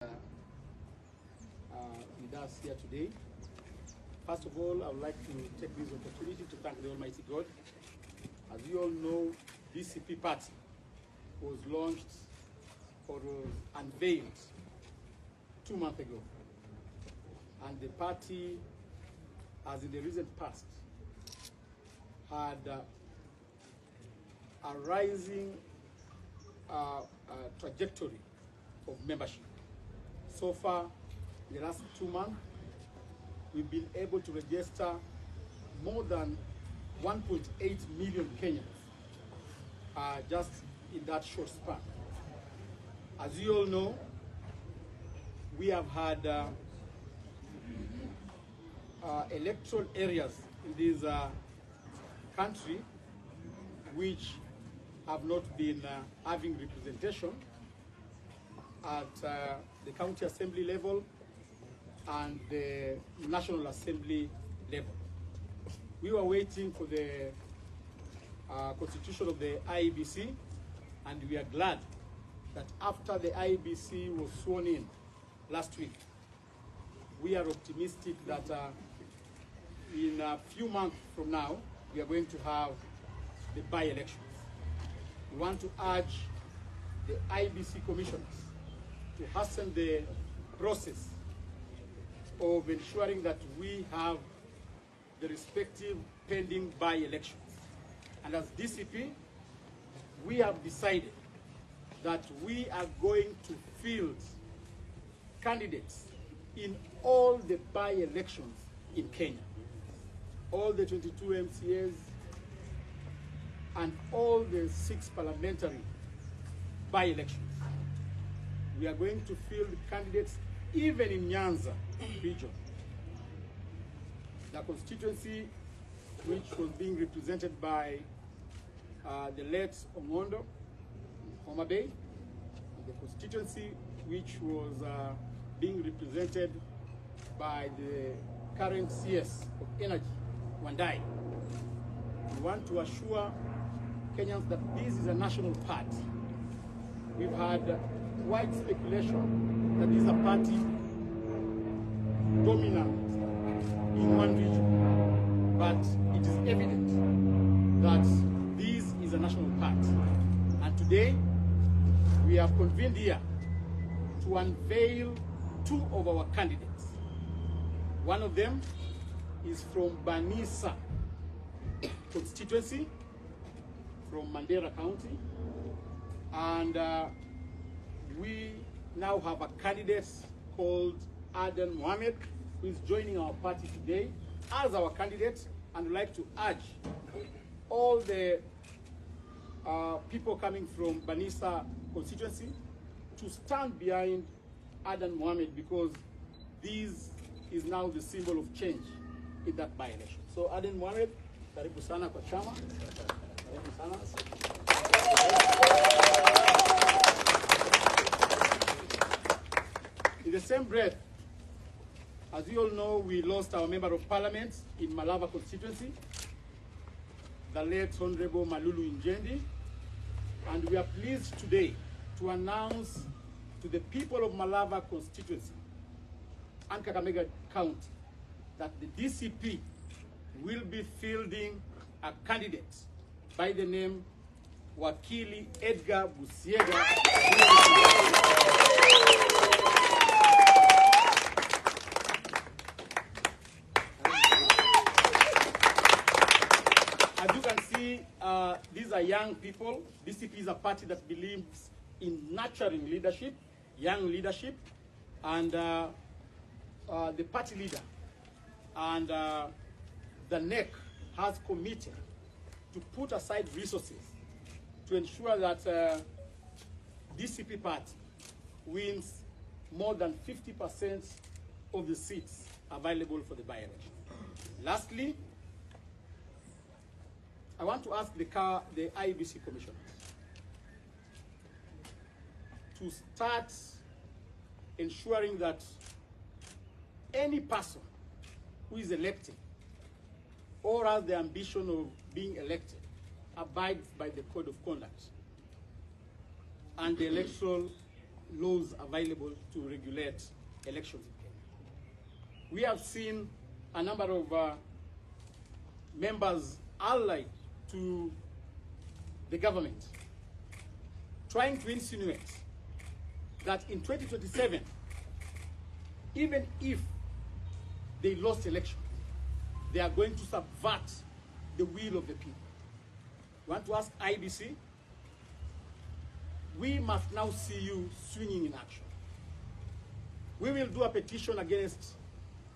With us here today. First of all, I would like to take this opportunity to thank the Almighty God. As you all know, DCP Party was launched or was unveiled 2 months ago. And the party, as in the recent past, had a rising trajectory of membership. So far, in the last 2 months, we've been able to register more than 1.8 million Kenyans just in that short span. As you all know, we have had electoral areas in this country which have not been having representation at the county assembly level and the National Assembly level. We were waiting for the constitution of the IEBC, and we are glad that after the IEBC was sworn in last week, we are optimistic that in a few months from now, we are going to have the by-elections. We want to urge the IEBC commissioners to hasten the process of ensuring that we have the respective pending by-elections. And as DCP, we have decided that we are going to field candidates in all the by-elections in Kenya. All the 22 MCAs and all the 6 parliamentary by-elections. We are going to field candidates even in Nyanza region. The constituency which was being represented by the late Omondo, Homa Bay, the constituency which was being represented by the current CS of Energy, Wandai. We want to assure Kenyans that this is a national party. We've had wide speculation that this is a party dominant in one region, but it is evident that this is a national party. And today, we have convened here to unveil 2 of our candidates. One of them is from Banisa constituency, from Mandera County, and we now have a candidate called Aden Mohamed, who is joining our party today as our candidate, and I'd like to urge all the people coming from Banisa constituency to stand behind Aden Mohamed, because this is now the symbol of change in that by-election. So Aden Mohamed, karibu sana kwa chama. Karibu sana. In the same breath, as you all know, we lost our member of parliament in Malava constituency, the late Honorable Malulu Injendi, and we are pleased today to announce to the people of Malava constituency and Kakamega County that the DCP will be fielding a candidate by the name Wakili Edgar Busiega. As you can see, these are young people. DCP is a party that believes in nurturing leadership, young leadership, and the party leader and the NEC has committed to put aside resources to ensure that DCP party wins more than 50% of the seats available for the by-election. Lastly, I want to ask the IEBC commissioners to start ensuring that any person who is elected or has the ambition of being elected abides by the code of conduct and the electoral laws available to regulate elections in Kenya. We have seen a number of members allied to the government trying to insinuate that in 2027, even if they lost election, they are going to subvert the will of the people. We want to ask IBC, we must now see you swinging in action. We will do a petition against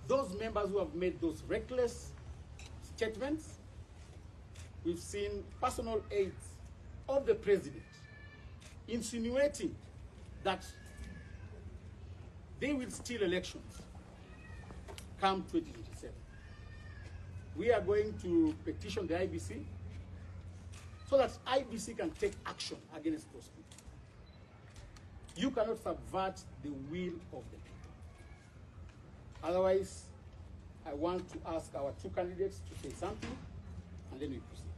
those members who have made those reckless statements. We've seen personal aides of the president insinuating that they will steal elections come 2027. We are going to petition the IBC so that IBC can take action against those people. You cannot subvert the will of the people. Otherwise, I want to ask our two candidates to say something, and then we proceed.